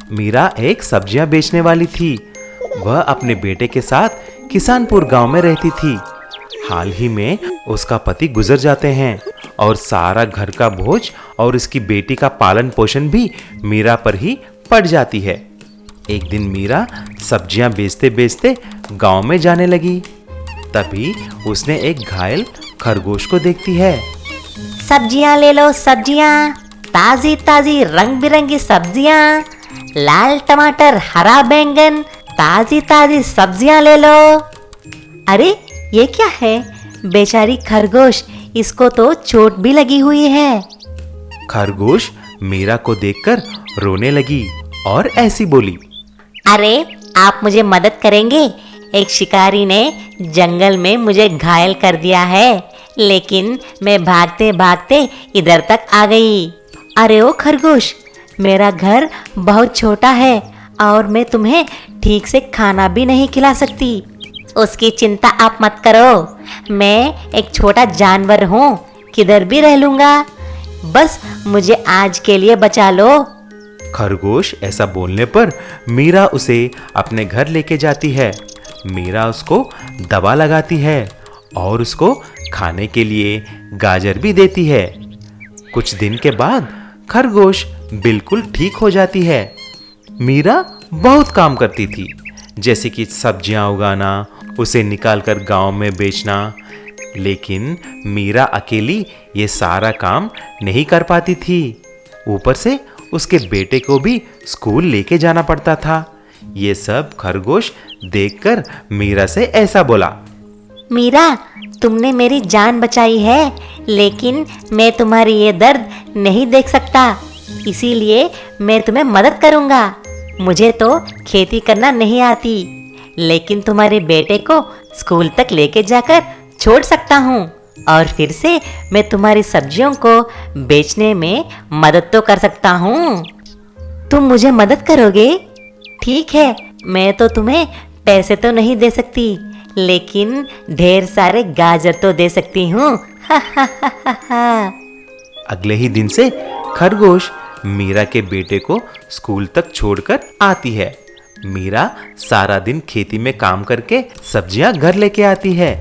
मीरा एक सब्जियां बेचने वाली थी। वह अपने बेटे के साथ किसानपुर गांव में रहती थी। हाल ही में उसका पति गुजर जाते हैं और सारा घर का बोझ और उसकी बेटी का पालन पोषण भी मीरा पर ही पड़ जाती है। एक दिन मीरा सब्जियां बेचते बेचते गांव में जाने लगी। तभी उसने एक घायल खरगोश को देखती है। सब्जियां ले लो, सब्जियां, ताजी ताजी रंग बिरंगी सब्जियां, लाल टमाटर, हरा बैंगन, ताजी ताजी सब्जियां ले लो। अरे ये क्या है? बेचारी खरगोश, इसको तो चोट भी लगी हुई है। खरगोश मीरा को देखकर रोने लगी और ऐसी बोली, अरे आप मुझे मदद करेंगे? एक शिकारी ने जंगल में मुझे घायल कर दिया है, लेकिन मैं भागते भागते इधर तक आ गई। अरे ओ खरगोश, मेरा घर बहुत छोटा है और मैं तुम्हें ठीक से खाना भी नहीं खिला सकती। उसकी चिंता आप मत करो, मैं एक छोटा जानवर हूँ, किधर भी रह लूंगा। बस मुझे आज के लिए बचा लो। खरगोश ऐसा बोलने पर मीरा उसे अपने घर लेके जाती है। मीरा उसको दवा लगाती है और उसको खाने के लिए गाजर भी देती है। कुछ दिन के बाद खरगोश बिल्कुल ठीक हो जाती है। मीरा बहुत काम करती थी, जैसे कि सब्जियां उगाना, उसे निकालकर गांव में बेचना, लेकिन मीरा अकेली ये सारा काम नहीं कर पाती थी। ऊपर से उसके बेटे को भी स्कूल लेके जाना पड़ता था। ये सब खरगोश देखकर मीरा से ऐसा बोला, मीरा, तुमने मेरी जान बचाई है, लेकिन मैं तुम्हारी ये दर्द नहीं देख सकता, इसीलिए मैं तुम्हें मदद करूंगा। मुझे तो खेती करना नहीं आती, लेकिन तुम्हारे बेटे को स्कूल तक लेके जाकर छोड़ सकता हूँ और फिर से मैं तुम्हारी सब्जियों को बेचने में मदद तो कर सकता हूँ। तुम मुझे मदद करोगे? ठीक है, मैं तो तुम्हें पैसे तो नहीं दे सकती, लेकिन ढेर सारे गाजर तो दे सकती हूँ। अगले ही दिन से खरगोश मीरा के बेटे को स्कूल तक छोड़कर आती है। मीरा सारा दिन खेती में काम करके सब्जियां घर लेके आती है।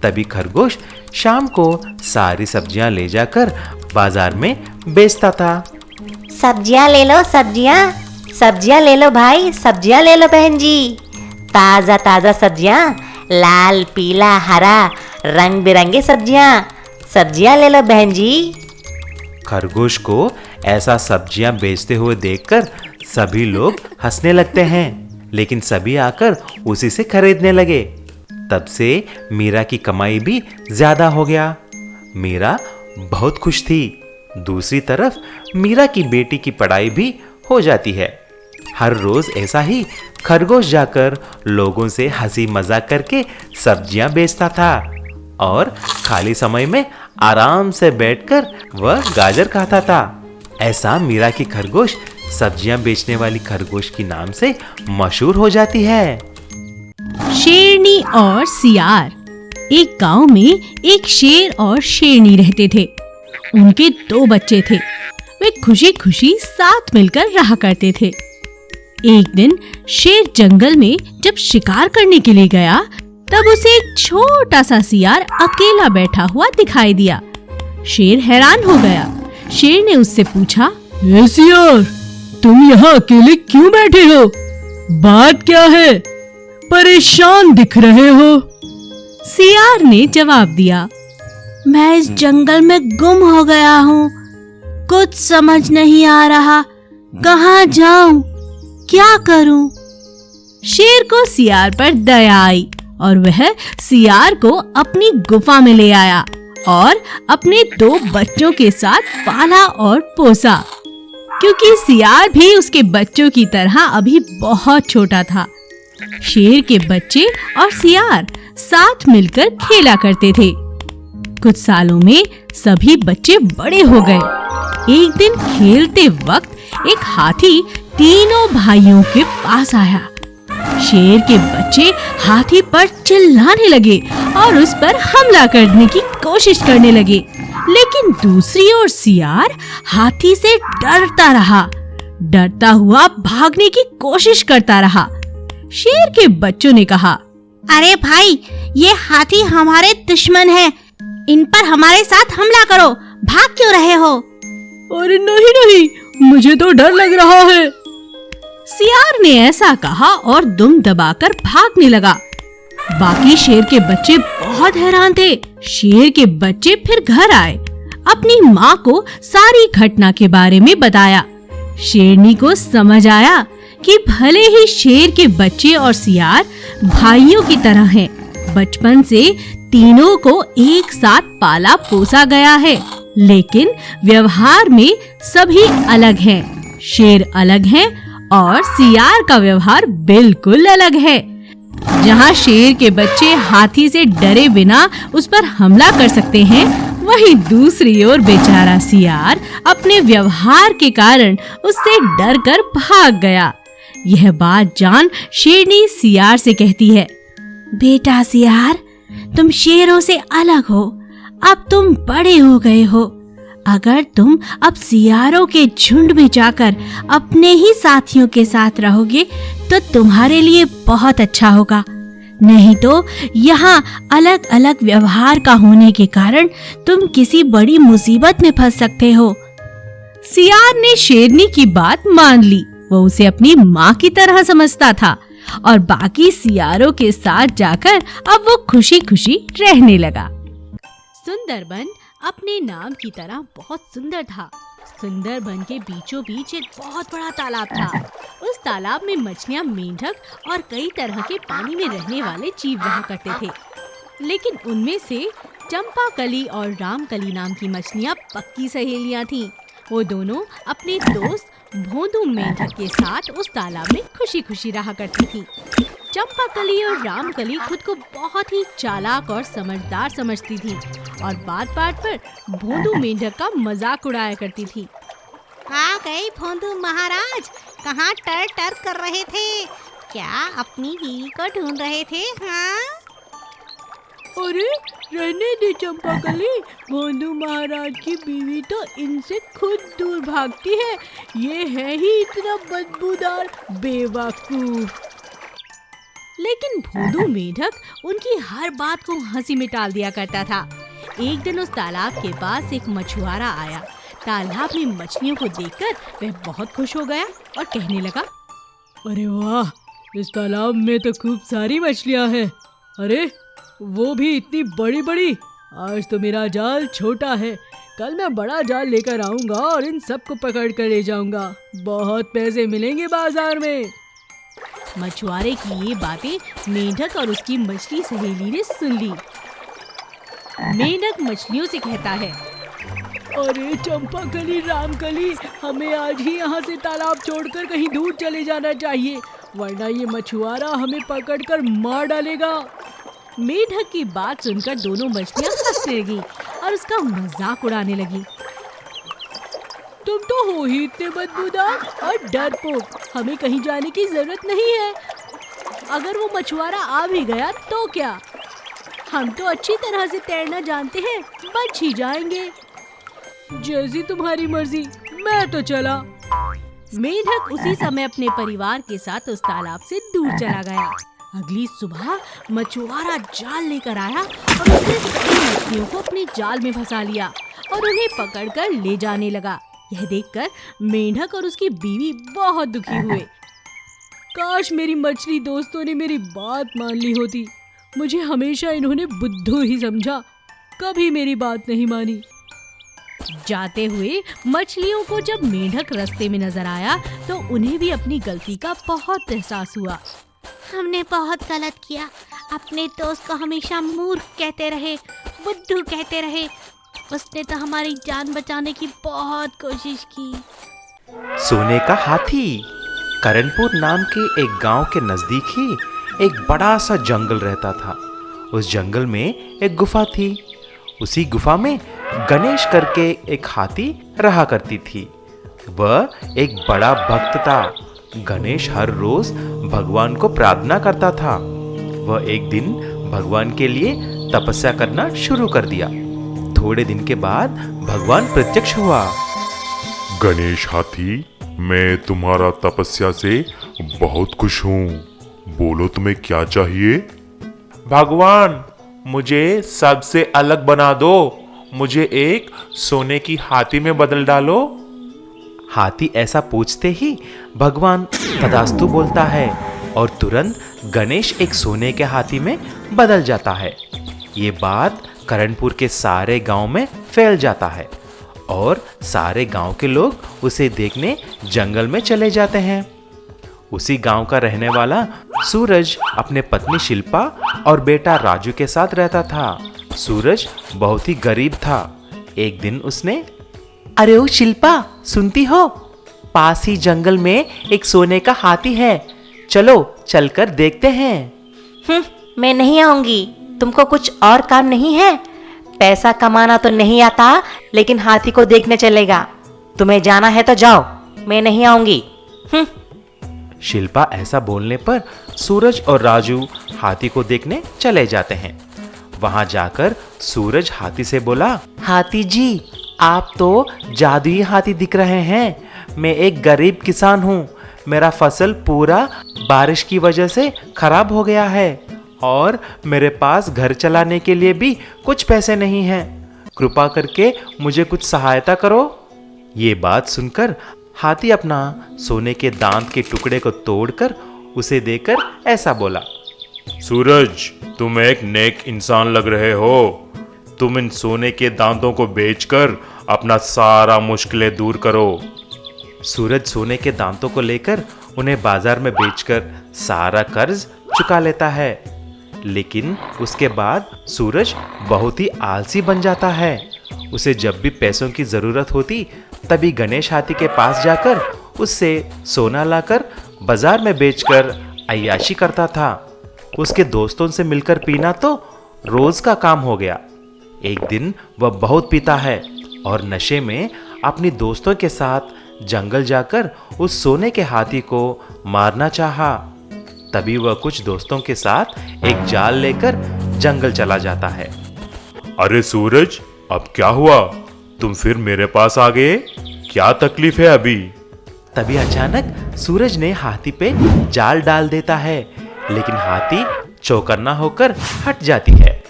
तभी खरगोश शाम को सारी सब्जियां ले जाकर बाजार में बेचता था। सब्जियां ले लो, सब्जियां, सब्जियां ले लो भाई, सब्जियां ले लो बहन जी, ताजा ताजा सब्जियां, लाल पीला हरा रंग बिरंगे सब्जियां, सब्जियां ले लो बहन जी। खरगोश को ऐसा सब्जियां बेचते हुए देखकर सभी लोग हंसने लगते हैं, लेकिन सभी आकर उसी से खरीदने लगे। तब से मीरा की कमाई भी ज्यादा हो गया। मीरा बहुत खुश थी। दूसरी तरफ मीरा की बेटी की पढ़ाई भी हो जाती है। हर रोज ऐसा ही खरगोश जाकर लोगों से हंसी मजाक करके सब्जियां बेचता था और खाली समय में आराम से बैठकर वह गाजर खाता था। ऐसा मीरा की खरगोश सब्जियां बेचने वाली खरगोश के नाम से मशहूर हो जाती है। शेरनी और सियार। एक गांव में एक शेर और शेरनी रहते थे। उनके 2 बच्चे थे। वे खुशी खुशी साथ मिलकर रहा करते थे। एक दिन शेर जंगल में जब शिकार करने के लिए गया, तब उसे एक छोटा सा सियार अकेला बैठा हुआ दिखाई दिया। शेर हैरान हो गया। शेर ने उससे पूछा, ए सियार, तुम यहाँ अकेले क्यों बैठे हो? बात क्या है? परेशान दिख रहे हो। सियार ने जवाब दिया, मैं इस जंगल में गुम हो गया हूँ। कुछ समझ नहीं आ रहा, कहाँ जाऊं, क्या करूं? शेर को सियार पर दया आई और वह सियार को अपनी गुफा में ले आया और अपने 2 बच्चों के साथ पाला और पोसा, क्योंकि सियार भी उसके बच्चों की तरह अभी बहुत छोटा था। शेर के बच्चे और सियार साथ मिलकर खेला करते थे। कुछ सालों में सभी बच्चे बड़े हो गए। एक दिन खेलते वक्त एक हाथी तीनों भाइयों के पास आया। शेर के बच्चे हाथी पर चिल्लाने लगे और उस पर हमला करने की कोशिश करने लगे, लेकिन दूसरी ओर सियार हाथी से डरता रहा। डरता हुआ भागने की कोशिश करता रहा। शेर के बच्चों ने कहा, अरे भाई, ये हाथी हमारे दुश्मन हैं। इन पर हमारे साथ हमला करो, भाग क्यों रहे हो? अरे नहीं नहीं, मुझे तो डर लग रहा है। सियार ने ऐसा कहा और दुम दबाकर भागने लगा। बाकी शेर के बच्चे बहुत हैरान थे। शेर के बच्चे फिर घर आए, अपनी माँ को सारी घटना के बारे में बताया। शेरनी को समझ आया कि भले ही शेर के बच्चे और सियार भाइयों की तरह हैं, बचपन से तीनों को एक साथ पाला पोसा गया है, लेकिन व्यवहार में सभी अलग हैं। शेर अलग है और सियार का व्यवहार बिल्कुल अलग है। जहाँ शेर के बच्चे हाथी से डरे बिना उस पर हमला कर सकते हैं, वहीं दूसरी ओर बेचारा सियार अपने व्यवहार के कारण उससे डरकर भाग गया। यह बात जान शेरनी सियार से कहती है, बेटा सियार, तुम शेरों से अलग हो। अब तुम बड़े हो गए हो। अगर तुम अब सियारों के झुंड में जाकर अपने ही साथियों के साथ रहोगे तो तुम्हारे लिए बहुत अच्छा होगा। नहीं तो यहाँ अलग अलग व्यवहार का होने के कारण तुम किसी बड़ी मुसीबत में फंस सकते हो। सियार ने शेरनी की बात मान ली। वो उसे अपनी माँ की तरह समझता था और बाकी सियारों के साथ जाकर अब वो खुशी खुशी रहने लगा। सुंदरबन अपने नाम की तरह बहुत सुंदर था। सुंदरबन के बीचों बीच एक बहुत बड़ा तालाब था। उस तालाब में मछलियाँ, मेंढक और कई तरह के पानी में रहने वाले जीव रहा करते थे। लेकिन उनमें से चंपाकली और रामकली नाम की मछलियाँ पक्की सहेलियाँ थीं। वो दोनों अपने दोस्त भोंदू मेंढक के साथ उस तालाब में खुशी खुशी रहा करती थी। चंपाकली और रामकली खुद को बहुत ही चालाक और समझदार समझती थी और बात बात पर भोंदू मेंढक का मजाक उड़ाया करती थी। आ गए भोंदू महाराज, कहाँ टर टर कर रहे थे? क्या अपनी बीवी को ढूंढ रहे थे? हाँ? अरे रहने दे चंपाकली, भोंदू महाराज की बीवी तो इनसे खुद दूर भागती है। ये है ही इतना बदबूदार बेवकूफ। लेकिन भोंदू मेंढक उनकी हर बात को हंसी में टाल दिया करता था। एक दिन उस तालाब के पास एक मछुआरा आया। तालाब में मछलियों को देखकर वह बहुत खुश हो गया और कहने लगा, अरे वाह, इस तालाब में तो खूब सारी मछलियाँ हैं। अरे वो भी इतनी बड़ी बड़ी। आज तो मेरा जाल छोटा है, कल मैं बड़ा जाल लेकर आऊंगा और इन सबको पकड़ कर ले जाऊंगा। बहुत पैसे मिलेंगे बाजार में। मछुआरे की ये बातें मेंढक और उसकी मछली सहेली ने सुन ली। मेंढक मछलियों से कहता है, अरे चंपाकली, रामकली, हमें आज ही यहाँ से तालाब छोड़कर कहीं दूर चले जाना चाहिए, वरना ये मछुआरा हमें पकड़कर मार डालेगा। मेंढक की बात सुनकर दोनों मछलियाँ हंसने लगी और उसका मजाक उड़ाने लगी। तुम तो हो ही इतने बदबूदार और डरपोक, हमें कहीं जाने की जरूरत नहीं है। अगर वो मछुआरा आ भी गया तो क्या? हम तो अच्छी तरह से तैरना जानते हैं, बच ही जाएंगे। जैसी तुम्हारी मर्जी, मैं तो चला। मेंढक उसी समय अपने परिवार के साथ उस तालाब से दूर चला गया। अगली सुबह मछुआरा जाल लेकर आया और उसने सभी मछलियों को अपने जाल में फंसा लिया और उन्हें पकड़कर ले जाने लगा। यह देखकर मेंढक और उसकी बीवी बहुत दुखी हुए। काश मेरी मछली दोस्तों ने मेरी बात मान ली होती। मुझे हमेशा इन्होंने बुद्धू ही समझा, कभी मेरी बात नहीं मानी। जाते हुए मछलियों को जब मेंढक रास्ते में नजर आया तो उन्हें भी अपनी गलती का बहुत एहसास हुआ। हमने बहुत गलत किया। अपने दोस्त को हमेशा मूर्ख कहते रहे, बुद्धू कहते रहे। उसने तो हमारी जान बचाने की बहुत कोशिश की। सोने का हाथी। करणपुर नाम के एक गांव के नजदीक ही एक बड़ा सा जंगल रहता था। उस जंगल में एक गुफा थी। उसी गुफा में गणेश करके एक हाथी रहा करती थी। वह एक बड़ा भक्त था। गणेश हर रोज भगवान को प्रार्थना करता था। वह एक दिन भगवान के लिए तपस्या करना शुरू कर दिया। थोड़े दिन के बाद भगवान प्रत्यक्ष हुआ। गणेश हाथी, मैं तुम्हारा तपस्या से बहुत खुश हूँ। बोलो तुम्हें क्या चाहिए? भगवान, मुझे सबसे अलग बना दो। मुझे एक सोने की हाथी में बदल डालो। हाथी ऐसा पूछते ही भगवान तथास्तु बोलता है और तुरंत गणेश एक सोने के हाथी में बदल जाता है। ये बात करणपुर के सारे गांव में फैल जाता है और सारे गांव के लोग उसे देखने जंगल में चले जाते हैं। उसी गांव का रहने वाला सूरज अपने पत्नी शिल्पा और बेटा राजू के साथ रहता था। सूरज बहुत ही गरीब था। एक दिन उसने, अरे ओ शिल्पा, सुनती हो? पास ही जंगल में एक सोने का हाथी है, चलो चलकर देखते हैं। मैं नहीं आऊंगी। तुमको कुछ और काम नहीं है? पैसा कमाना तो नहीं आता, लेकिन हाथी को देखने चलेगा। तुम्हें जाना है तो जाओ, मैं नहीं आऊंगी। शिल्पा ऐसा बोलने पर सूरज और राजू हाथी को देखने चले जाते हैं। वहां जाकर सूरज हाथी से बोला, हाथी जी, आप तो जादुई हाथी दिख रहे हैं। मैं एक गरीब किसान हूँ। मेरा फसल पूरा बारिश की वजह से खराब हो गया है और मेरे पास घर चलाने के लिए भी कुछ पैसे नहीं हैं। कृपा करके मुझे कुछ सहायता करो। ये बात सुनकर हाथी अपना सोने के दांत के टुकड़े को तोड़कर उसे देकर ऐसा बोला, सूरज, तुम एक नेक इंसान लग रहे हो। तुम इन सोने के दांतों को बेचकर अपना सारा मुश्किलें दूर करो। सूरज सोने के दांतों को लेकर उन्हें बाजार में बेचकर सारा कर्ज चुका लेता है। लेकिन उसके बाद सूरज बहुत ही आलसी बन जाता है। उसे जब भी पैसों की जरूरत होती तभी गणेश हाथी के पास जाकर उससे सोना लाकर बाजार में बेचकर अय्याशी करता था। उसके दोस्तों से मिलकर पीना तो रोज का काम हो गया। एक दिन वह बहुत पीता है और नशे में अपनी दोस्तों के साथ जंगल जाकर उस सोने के हाथी को मारना चाहा। तभी वह कुछ दोस्तों के साथ एक जाल लेकर जंगल चला जाता है। अरे सूरज, अब क्या हुआ? तुम फिर मेरे पास आ गए? क्या तकलीफ है अभी? तभी अचानक सूरज ने हाथी पे जाल डाल देता है, लेकिन हाथी चौकन्ना होकर हट जाती है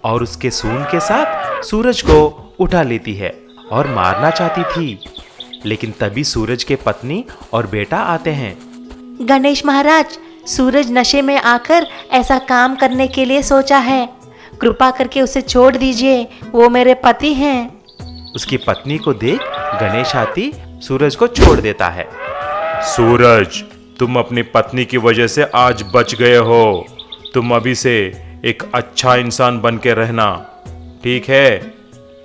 और उसके सूंड के साथ सूरज को उठा लेती है और मारना चाहती थी। लेकिन तभी सूरज के पत्नी और बेटा आते हैं। गणेश महाराज, सूरज नशे में आकर ऐसा काम करने के लिए सोचा है। कृपा करके उसे छोड़ दीजिए, वो मेरे पति हैं। उसकी पत्नी को देख गणेश हाथी सूरज को छोड़ देता है। सूरज, तुम अपनी पत्नी की वजह से आज बच गए हो। तुम अभी से एक अच्छा इंसान बन के रहना, ठीक है?